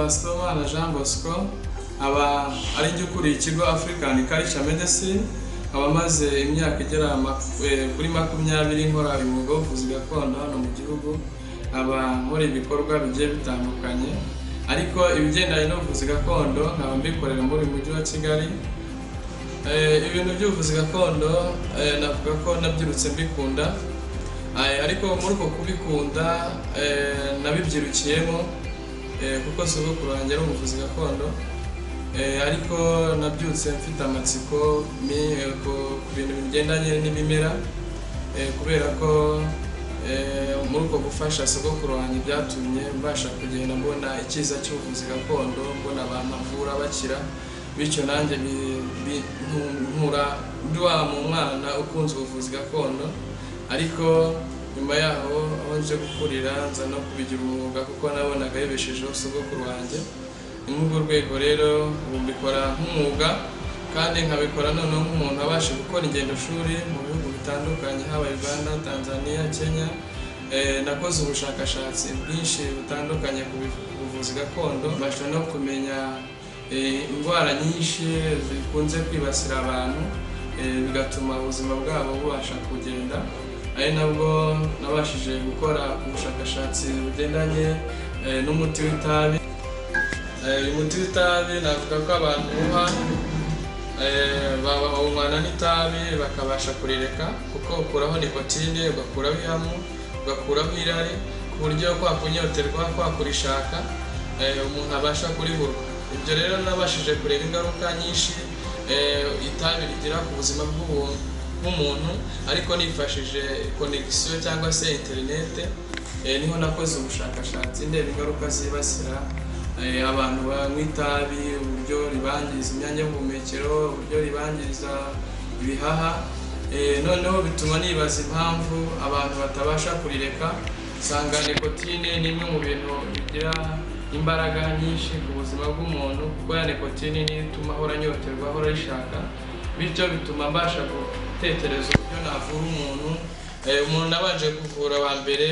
nitwa Sibomana Jean Bosco aba ari njye ukuriye ikigo African Culture Medicine abamaze imyaka igera kuri 20 nkora umwuga w'ubuvuzi gakondo hano mu gihugu aba muri ibikorwa bigiye bitandukanye ariko ibigendanye n'ubuvuzi gakondo nkaba mbikorera muri mujyi wa Kigali. Ibintu by'ubuvuzi gakondo navuga ko nabyirutse mbikunda ariko muri uko kubikunda nabibyirukiyemo kuko sogokuru wanjye ari umuvuzi gakondo ariko nabyutse mfite amatsiko ku bintu bigendanye n'ibimera kubera ko muri uko gufasha sogokuru wanjye byatumye mbasha kugenda mbona icyiza cy'ubuvuzi gakondo, mbona abantu bavura bakira, bityo nanjye nkura ndwa mu mwana ukunze ubuvuzi gakondo. Ariko nyuma yaho aho nje gukurira nza no kubigira umwuga kuko nabonaga yibeshejeho sogokuru wanjye. Ni mu rwego rero mbikora nk'umwuga kandi nkabikora noneho nk'umuntu abasha gukora ingendo shuri mu bihugu bitandukanye haba Uganda, Tanzania, Kenya. Nakoze ubushakashatsi bwinshi butandukanye ku buvuzi gakondo, mbasha no kumenya indwara nyinshi zikunze kwibasira abantu bigatuma ubuzima bwabo bubasha kugenda. Ari nabwo nabashije gukora ubushakashatsi bugendanye n'umuti w'itabi. Umuti w'itabi navuga ko abantu bawunywana n'itabi bakabasha kurireka kuko ukuraho nikotine, ugakuraho ihamu, ugakuraho irari ku buryo kwa kunyoterwa, kwa kurishaka umuntu abasha kuribura. Ibyo rero nabashije kureba ingaruka nyinshi itabi rigira ku buzima bw'umuntu ariko nifashije connection cyangwa se internet. Niho nakoze ubushakashatsi ndeba ingaruka zibasira abantu banywa itabi, uburyo ribangiza imyanya y'ubuhumekero, uburyo ribangiza ibihaha. Noneho bituma nibaza impamvu abantu batabasha kurireka. Sanga nikotine ni imwe mu bintu bigira imbaraga nyinshi ku buzima bw'umuntu kuko ya nikotine ni ituma ahora anyoterwa, ahora arishaka, bityo bituma mbasha gutekereza uburyo navura umuntu. Umuntu nabanje kuvura wa mbere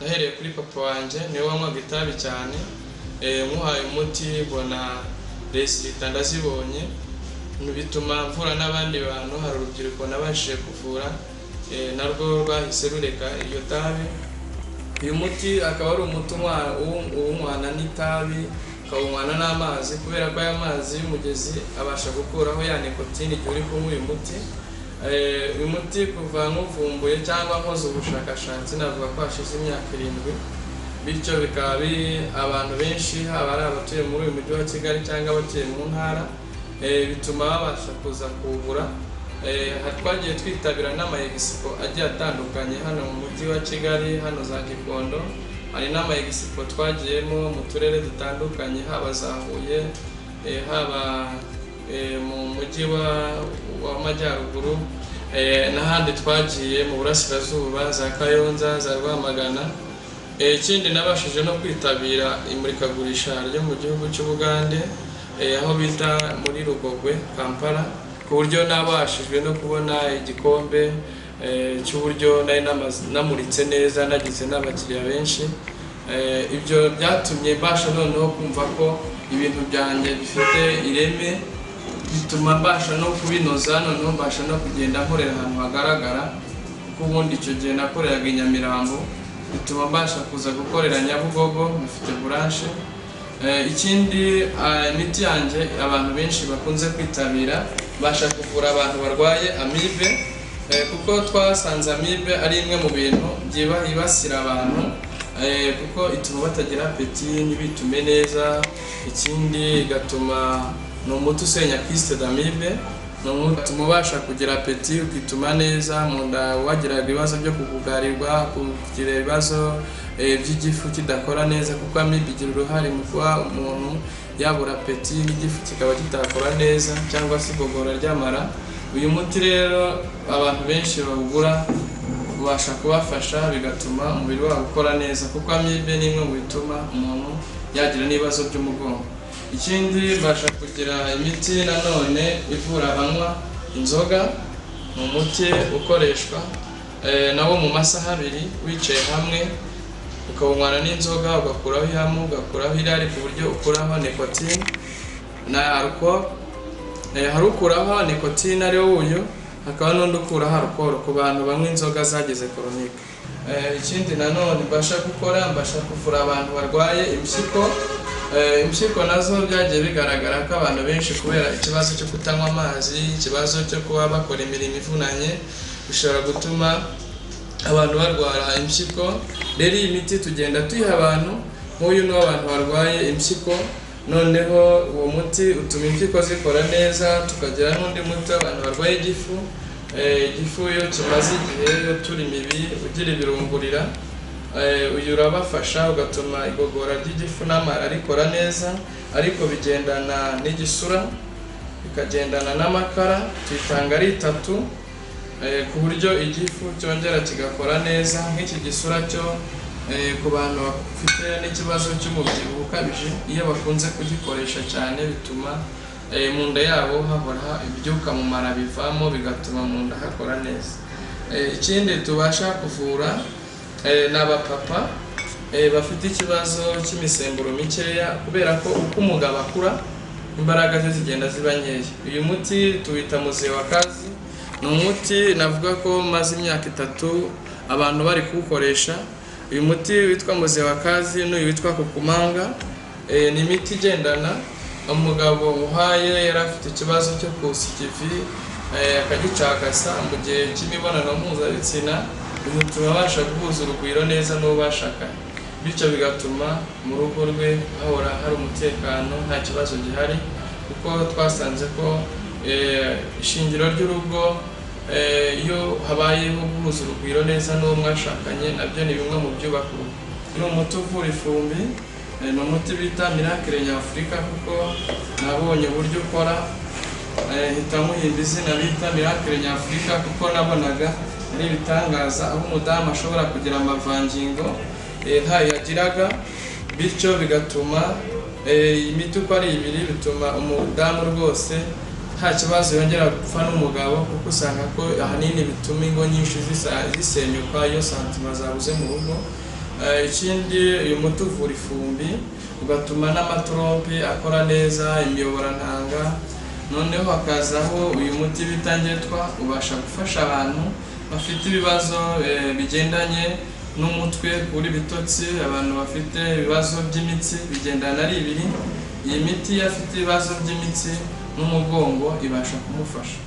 nahereye kuri papa wanjye, niwe wanywaga itabi cyane. Muhaye umuti mbona resultat ndazibonye, bituma mvura n'abandi bantu. Hari urubyiruko nabashije kuvura narwo rwahise rureka iryo tabi. Uyu muti akaba ari umuti unywana n'itabi, ukawunywana n'amazi kubera ko aya mazi y'umugezi abasha gukuraho ya nikotine igihe uri kunywa uyu muti. Uyu muti kuva nk'uvumbuye cyangwa nkoze ubushakashatsi navuga ko hashize imyaka 7, bityo bikaba abantu benshi haba ari abatuye muri uyu mujyi wa Kigali cyangwa abatuye mu ntara bituma babasha kuza kuwugura. Twagiye twitabira n'ama-expo agiye atandukanye hano mu mujyi wa Kigali, hano za Gikondo. Hari n'ama-expo twagiyemo mu turere dutandukanye haba za Huye, haba mu mujyi w'Amajyaruguru, n'ahandi twagiye mu burasirazuba za Kayonza, za Rwamagana. Ikindi nabashije no kwitabira imurikagurisha ryo mu gihugu cy'Ubugande aho bita muri Rugogwe, Kampala, ku buryo nabashijwe no kubona igikombe cy'uburyo nari namuritse neza, nagize n'abakiriya benshi. Ibyo byatumye mbasha noneho kumva ko ibintu byanjye bifite ireme, bituma mbasha no kubinoza. Noneho mbasha no kugenda nkorera ahantu hagaragara kuko ubundi icyo gihe nakoreraga i Nyamirambo, bituma mbasha kuza gukorera Nyabugogo, mufite branche. Ikindi imiti yanjye abantu benshi bakunze kwitabira, basha kuvura abantu barwaye amibe kuko twasanze amibe ari imwe mu bintu byibasira abantu kuko ituma batagira apeti ntibitume neza. Ikindi igatuma ni umuti usenya kyste d'amibe, utuma ubasha kugira apeti ukituma neza mu nda wagiraga ibibazo byo kugugarirwa, kugira ibibazo by'igifu kidakora neza kuko amibe igira uruhare mu kuba umuntu yabura apeti n'igifu kikaba kitakora neza cyangwa se igogora ry'amara. Uyu muti rero abantu benshi bawugura ubasha kubafasha bigatuma umubiri wabo ukora neza kuko amibe ni imwe mu bituma umuntu yagira n'ibibazo by'umugongo. Ikindi basha kugira imiti nanone ivura abanywa inzoga, mu muti ukoreshwa nawo mu masaha 2 wicaye hamwe ukawunywana n'inzoga, ugakuraho ihamu, ugakuraho irari ku buryo ukuraho nicotine na alcohol. Hari ukuraho nicotine ari wo uyu, hakaba n'undi ukuraho alcohol ku bantu banywa inzoga zagize chronique. Ikindi nanone mbasha gukora, mbasha kuvura abantu barwaye impyiko. Impyiko nazo byagiye bigaragara ko abantu benshi kubera ikibazo cyo kutanywa amazi, ikibazo cyo kuba bakora imirimo ivunanye, bishobora gutuma abantu barwara impyiko. Rero iyi miti tugenda tuyiha abantu, nk'uyu ni abantu barwaye impyiko, noneho uwo muti utuma impyiko zikora neza. Tukagira n'undi muti abantu barwaye igifu. Igifu iyo kimaze igihe turi mibi ugira ibirungurira, uyu urabafasha ugatuma igogora ry'igifu n'amara rikora neza, ariko bigendana n'igisura, bikagendana n'amakara. Tuyitanga ari 3 ku buryo igifu cyongera kigakora neza. Nk'iki gisura cyo ku bantu bafite n'ikibazo cy'umubyibuho ukabije, iyo bakunze kugikoresha cyane bituma mu nda yabo hahora ibyuka mu mara bivamo, bigatuma mu nda hakora neza. Ikindi tubasha kuvura n'abapapa bafite ikibazo cy'imisemburo mikeya, kubera ko uko umugabo akura imbaraga ze zigenda ziba nkeya. Uyu muti tuwita muzee wa kazi. Ni umuti navuga ko maze imyaka 3 abantu bari kuwukoresha. Uyu muti witwa muzee wa kazi n'uyu witwa kukumanga. Ni imiti igendana. Umugabo uhaye yari afite ikibazo cyo kusikivi akagicagasa mu gihe cy'imibonano mpuzabitsina, bituma abasha guhuza urugwiro neza n'uwo bashakanye, bityo bigatuma mu rugo rwe hahora hari umutekano, nta kibazo gihari, kuko twasanze ko ishingiro ry'urugo iyo habayeho guhuza urugwiro neza n'uwo mwashakanye, nabyo ni bimwe mu byubaka urugo. Ni umuti uvura ifumbi. Ni umuti bita Miracle Nyafurika, kuko nabonye uburyo ukora, hitamo izina bita Miracle Nyafurika, kuko nabonaga ari ibitangaza aho umudamu ashobora kugira amavangingo ntayo yagiraga, bityo bigatuma imiti uko ari 2 bituma umudamu rwose nta kibazo yongera gupfa n'umugabo, kuko usanga ko ahanini bituma ingo nyinshi zisenyuka iyo santima zabuze mu rugo. Ikindi uyu muti uvura ifumbi, ugatuma n'amatrompe akora neza, imiyoborantanga. Noneho hakazaho uyu muti bita ngetwa, ubasha gufasha abantu bafite ibibazo bigendanye n'umutwe kuri bitotsi, abantu bafite ibibazo by'imitsi bigendana ari 2. Iyi miti afite ibibazo by'imitsi n'umugongo ibasha kumufasha.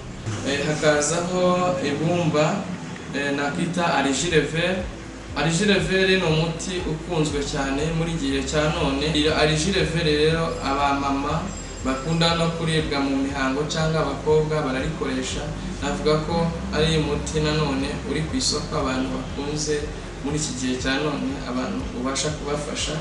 Hakazaho ibumba nakita Argile. Argile ni umuti ukunzwe cyane muri gihe cya none. Argile rero abamama bakunda no kuribwa mu mihango cyangwa abakobwa bararikoresha. Navuga ko ari umuti nanone uri ku isoko abantu bakunze muri iki gihe cya none, abantu ubasha kubafasha.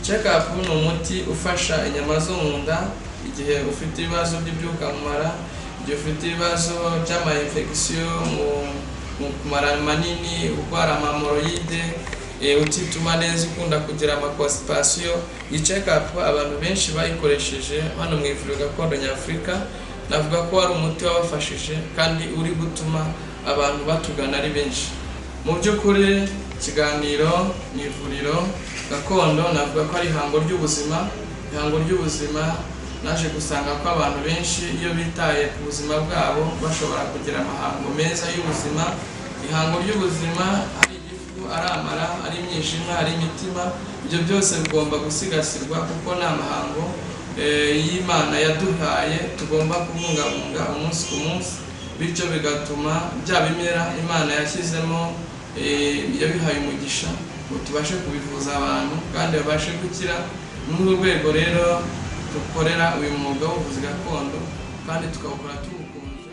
Check up ni umuti ufasha inyama zo mu nda igihe ufite ibibazo by'ibyuka mu mara, igihe ufite ibibazo by'ama infection mu mara manini, urwara amamoroide, utituma neza, ukunda kugira amaconstipation. Iyi check up abantu benshi bayikoresheje hano mu ivuriro gakondo Nyafurika. Navuga ko ari umuti wabafashije kandi uri gutuma abantu batugana ari benshi. Mu by'ukuri ikiganiro mu ivuriro gakondo navuga ko ari ihango ry'ubuzima. Ihango ry'ubuzima naje gusanga ko abantu benshi iyo bitaye ku buzima bwabo bashobora kugira amahango meza y'ubuzima. Ihango ry'ubuzima ari igifu, ari amara, ari imyijima, ari imitima, ibyo byose bigomba gusigasirwa, kuko ni amahango y'Imana yaduhaye tugomba kubungabunga umunsi ku munsi, bityo bigatuma bya bimera Imana yashyizemo yabihaye umugisha ngo tubashe kubivuza abantu kandi babashe gukira. N'uru rwego rero dukorera uyu mwuga w'ubuvuzi gakondo kandi tukawukora tuwukunze.